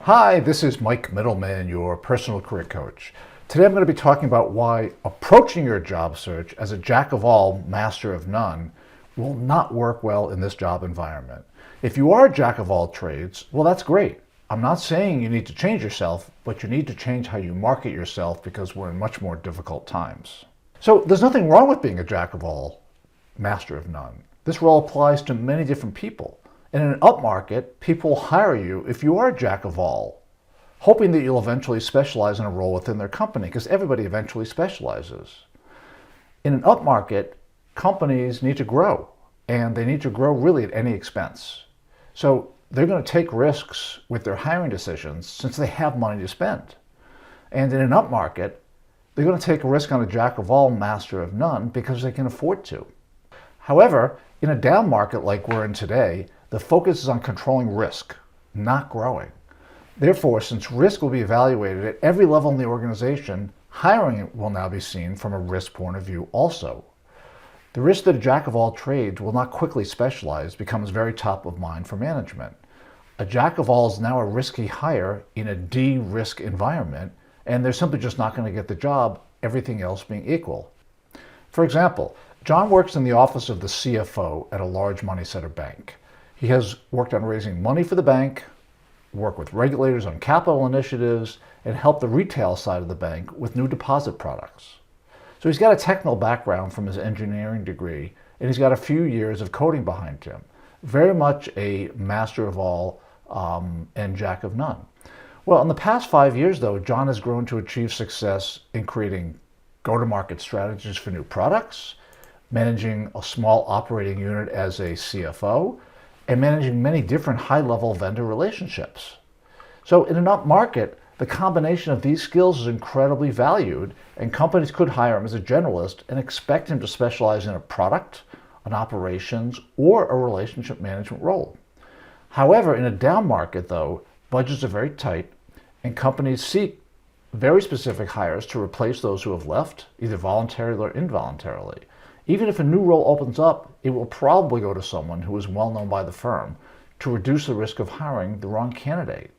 Hi, this is Mike Middleman, your personal career coach. Today I'm going to be talking about why approaching your job search as a jack of all, master of none will not work well in this job environment. If you are a jack of all trades, well, that's great. I'm not saying you need to change yourself, but you need to change how you market yourself because we're in much more difficult times. So there's nothing wrong with being a jack of all, master of none. This role applies to many different people. In an upmarket, people will hire you if you are a jack of all, hoping that you'll eventually specialize in a role within their company, because everybody eventually specializes. In an upmarket, companies need to grow, and they need to grow really at any expense. So they're going to take risks with their hiring decisions since they have money to spend. And in an upmarket, they're going to take a risk on a jack of all, master of none, because they can afford to. However, in a down market like we're in today, the focus is on controlling risk, not growing. Therefore, since risk will be evaluated at every level in the organization, hiring will now be seen from a risk point of view also. The risk that a jack of all trades will not quickly specialize becomes very top of mind for management. A jack of all is now a risky hire in a de-risk environment, and they're simply just not going to get the job, everything else being equal. For example, John works in the office of the CFO at a large money center bank. He has worked on raising money for the bank, worked with regulators on capital initiatives, and helped the retail side of the bank with new deposit products. So he's got a technical background from his engineering degree, and he's got a few years of coding behind him. Very much a master of all and jack of none. Well, in the past 5 years, though, John has grown to achieve success in creating go-to-market strategies for new products, managing a small operating unit as a CFO, and managing many different high-level vendor relationships. So in an up market, the combination of these skills is incredibly valued, and companies could hire him as a generalist and expect him to specialize in a product, an operations, or a relationship management role. However, in a down market, though, budgets are very tight, and companies seek very specific hires to replace those who have left, either voluntarily or involuntarily. Even if a new role opens up, it will probably go to someone who is well known by the firm to reduce the risk of hiring the wrong candidate.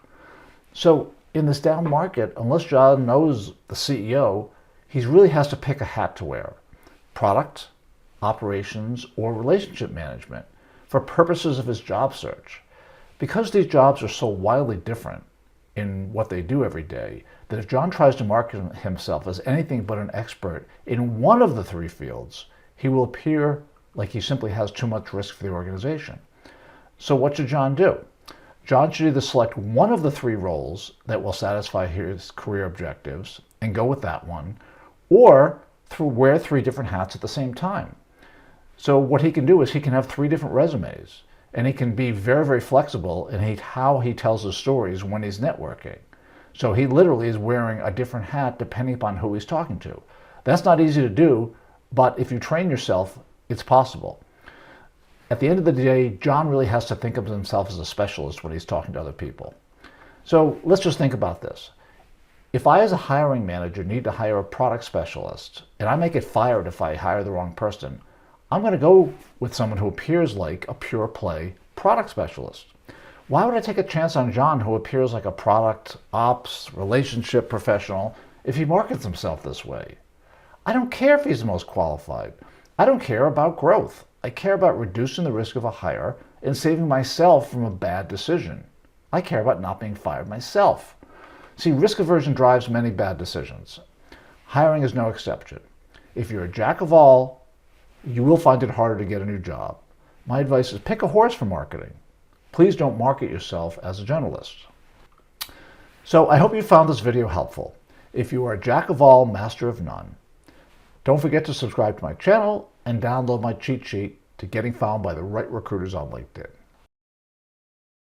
So in this down market, unless John knows the CEO, he really has to pick a hat to wear: product, operations, or relationship management for purposes of his job search. Because these jobs are so wildly different in what they do every day, that if John tries to market himself as anything but an expert in one of the three fields, he will appear like he simply has too much risk for the organization. So what should John do? John should either select one of the three roles that will satisfy his career objectives and go with that one, or wear three different hats at the same time. So what he can do is he can have three different resumes, and he can be very, very flexible in how he tells his stories when he's networking. So he literally is wearing a different hat depending upon who he's talking to. That's not easy to do, but if you train yourself, it's possible. At the end of the day, John really has to think of himself as a specialist when he's talking to other people. So let's just think about this. If I, as a hiring manager, need to hire a product specialist, and I may get fired if I hire the wrong person, I'm going to go with someone who appears like a pure play product specialist. Why would I take a chance on John, who appears like a product, ops, relationship professional, if he markets himself this way? I don't care if he's the most qualified. I don't care about growth. I care about reducing the risk of a hire and saving myself from a bad decision. I care about not being fired myself. See, risk aversion drives many bad decisions. Hiring is no exception. If you're a jack of all, you will find it harder to get a new job. My advice is pick a horse for marketing. Please don't market yourself as a generalist. So I hope you found this video helpful. If you are a jack of all, master of none, don't forget to subscribe to my channel and download my cheat sheet to getting found by the right recruiters on LinkedIn.